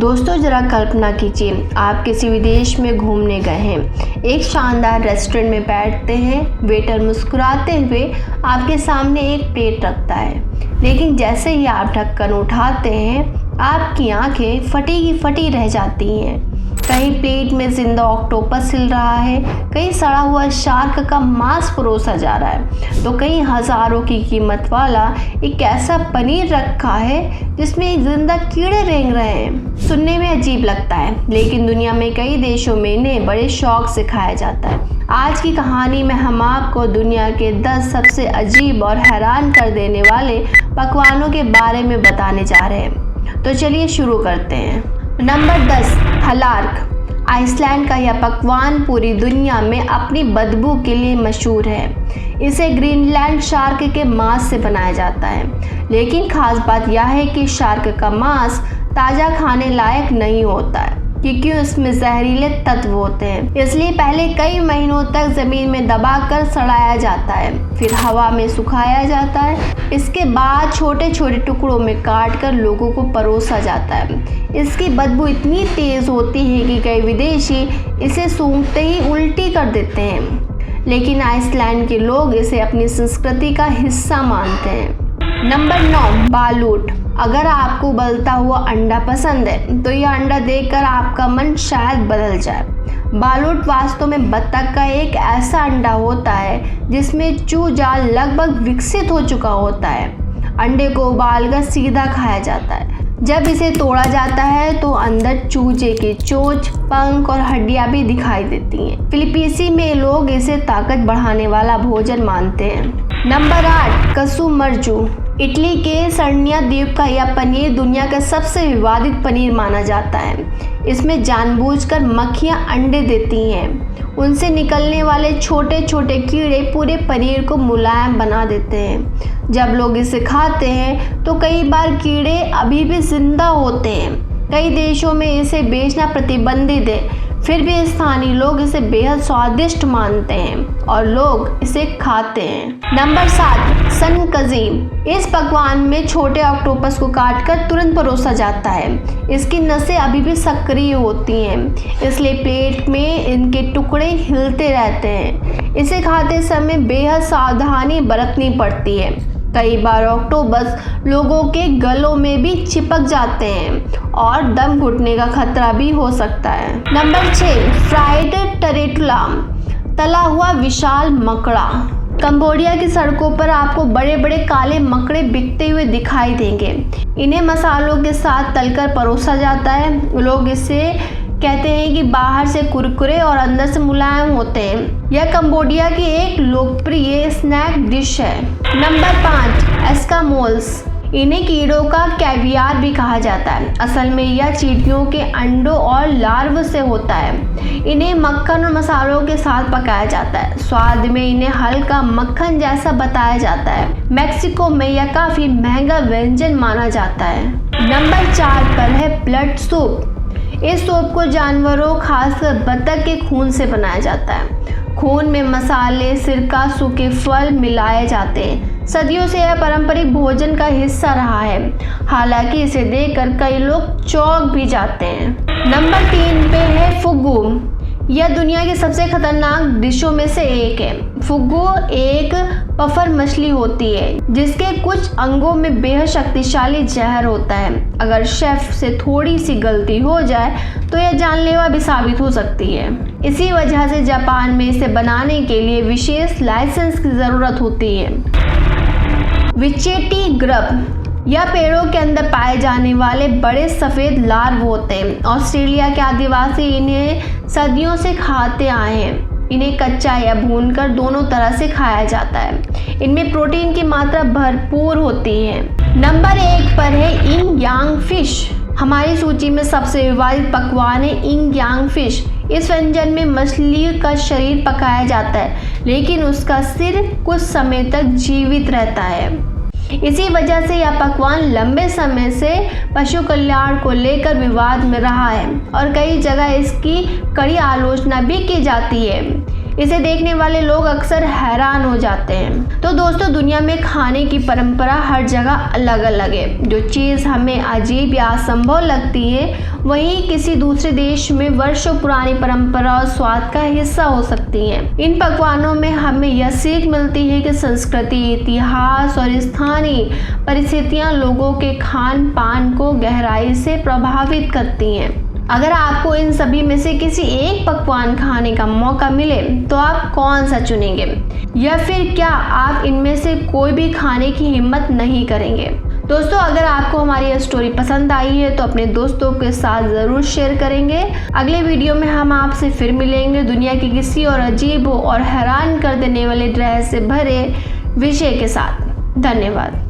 दोस्तों ज़रा कल्पना कीजिए, आप किसी विदेश में घूमने गए हैं। एक शानदार रेस्टोरेंट में बैठते हैं। वेटर मुस्कुराते हुए आपके सामने एक प्लेट रखता है, लेकिन जैसे ही आप ढक्कन उठाते हैं आपकी आंखें फटी की फटी रह जाती हैं। कहीं प्लेट में जिंदा ऑक्टोपस हिल रहा है, कहीं सड़ा हुआ शार्क का मांस परोसा जा रहा है, तो कहीं हज़ारों की कीमत वाला एक ऐसा पनीर रखा है जिसमें जिंदा कीड़े रेंग रहे हैं। सुनने में अजीब लगता है, लेकिन दुनिया में कई देशों में इन्हें बड़े शौक से खाया जाता है। आज की कहानी में हम आपको दुनिया के 10 सबसे अजीब और हैरान कर देने वाले पकवानों के बारे में बताने जा रहे हैं। तो चलिए शुरू करते हैं। नंबर 10, हलार्क। आइसलैंड का यह पकवान पूरी दुनिया में अपनी बदबू के लिए मशहूर है। इसे ग्रीनलैंड शार्क के मांस से बनाया जाता है, लेकिन खास बात यह है कि शार्क का मांस ताज़ा खाने लायक नहीं होता है, क्योंकि उसमें जहरीले तत्व होते हैं। इसलिए पहले कई महीनों तक ज़मीन में दबाकर सड़ाया जाता है, फिर हवा में सुखाया जाता है। इसके बाद छोटे छोटे टुकड़ों में काटकर लोगों को परोसा जाता है। इसकी बदबू इतनी तेज़ होती है कि कई विदेशी इसे सूंघते ही उल्टी कर देते हैं, लेकिन आइसलैंड के लोग इसे अपनी संस्कृति का हिस्सा मानते हैं। नंबर 9, बालूट। अगर आपको उबलता हुआ अंडा पसंद है तो यह अंडा देखकर आपका मन शायद बदल जाए। बालूट वास्तव में बत्तख का एक ऐसा अंडा होता है जिसमें चूजा लगभग विकसित हो चुका होता है। अंडे को उबालकर सीधा खाया जाता है। जब इसे तोड़ा जाता है तो अंदर चूजे की चोंच, पंख और हड्डियां भी दिखाई देती हैं। फिलीपींसी में लोग इसे ताकत बढ़ाने वाला भोजन मानते हैं। नंबर 8, कसुमर्जू। इटली के सर्डिनिया द्वीप का यह पनीर दुनिया का सबसे विवादित पनीर माना जाता है। इसमें जानबूझकर मक्खियां अंडे देती हैं। उनसे निकलने वाले छोटे छोटे कीड़े पूरे पनीर को मुलायम बना देते हैं। जब लोग इसे खाते हैं तो कई बार कीड़े अभी भी जिंदा होते हैं। कई देशों में इसे बेचना प्रतिबंधित है, फिर भी स्थानीय लोग इसे बेहद स्वादिष्ट मानते हैं और लोग इसे खाते हैं। नंबर 7, सनकजीम। इस पकवान में छोटे ऑक्टोपस को काटकर तुरंत परोसा जाता है। इसकी नसें अभी भी सक्रिय होती हैं, इसलिए प्लेट में इनके टुकड़े हिलते रहते हैं। इसे खाते समय बेहद सावधानी बरतनी पड़ती है। कई बार ऑक्टोपस लोगों के गलों में भी चिपक जाते हैं और दम घुटने का खतरा भी हो सकता है। Number 6, fried tarantula. तला हुआ विशाल मकड़ा। कंबोडिया की सड़कों पर आपको बड़े बड़े काले मकड़े बिकते हुए दिखाई देंगे। इन्हें मसालों के साथ तलकर परोसा जाता है। लोग इसे कहते हैं कि बाहर से कुरकुरे और अंदर से मुलायम होते हैं। यह कंबोडिया की एक लोकप्रिय स्नैक डिश है। नंबर 5, एस्कामोल्स। इन्हें कीड़ों का कैवियार भी कहा जाता है। असल में यह चींटियों के अंडों और लार्व से होता है। इन्हें मक्खन और मसालों के साथ पकाया जाता है। स्वाद में इन्हें हल्का मक्खन जैसा बताया जाता है। मेक्सिको में यह काफ़ी महंगा व्यंजन माना जाता है। नंबर 4 पर है ब्लड सूप। इस सूप को जानवरों, खासकर बतख के खून से बनाया जाता है। खून में मसाले, सिरका, सूखे फल मिलाए जाते हैं। सदियों से यह पारंपरिक भोजन का हिस्सा रहा है, हालांकि इसे देखकर कई लोग चौंक भी जाते हैं। नंबर 3 पे है फुगू। यह दुनिया की सबसे खतरनाक डिशों में से एक है। फुगू एक पफर मछली होती है जिसके कुछ अंगों में बेहद शक्तिशाली जहर होता है। अगर शेफ से थोड़ी सी गलती हो जाए तो यह जानलेवा भी साबित हो सकती है। इसी वजह से जापान में इसे बनाने के लिए विशेष लाइसेंस की ज़रूरत होती है। विचेटी ग्रब। यह पेड़ों के अंदर पाए जाने वाले बड़े सफ़ेद लार्व होते हैं। ऑस्ट्रेलिया के आदिवासी इन्हें सदियों से खाते आए हैं। इन्हें कच्चा या भूनकर दोनों तरह से खाया जाता है। इनमें प्रोटीन की मात्रा भरपूर होती है। नंबर 1 पर है इंग यांग फिश। हमारी सूची में सबसे विवादित पकवान है इंग यांग फिश। इस व्यंजन में मछली का शरीर पकाया जाता है, लेकिन उसका सिर कुछ समय तक जीवित रहता है। इसी वजह से यह पकवान लंबे समय से पशु कल्याण को लेकर विवाद में रहा है और कई जगह इसकी कड़ी आलोचना भी की जाती है। इसे देखने वाले लोग अक्सर हैरान हो जाते हैं। तो दोस्तों, दुनिया में खाने की परंपरा हर जगह अलग अलग है। जो चीज़ हमें अजीब या असंभव लगती है, वहीं किसी दूसरे देश में वर्षों पुरानी परंपरा और स्वाद का हिस्सा हो सकती है। इन पकवानों में हमें यह सीख मिलती है कि संस्कृति, इतिहास और स्थानीय परिस्थितियां लोगों के खान पान को गहराई से प्रभावित करती हैं। अगर आपको इन सभी में से किसी एक पकवान खाने का मौका मिले तो आप कौन सा चुनेंगे, या फिर क्या आप इनमें से कोई भी खाने की हिम्मत नहीं करेंगे? दोस्तों, अगर आपको हमारी यह स्टोरी पसंद आई है तो अपने दोस्तों के साथ ज़रूर शेयर करेंगे। अगले वीडियो में हम आपसे फिर मिलेंगे दुनिया के किसी और अजीब और हैरान कर देने वाले रहस्य भरे विषय के साथ। धन्यवाद।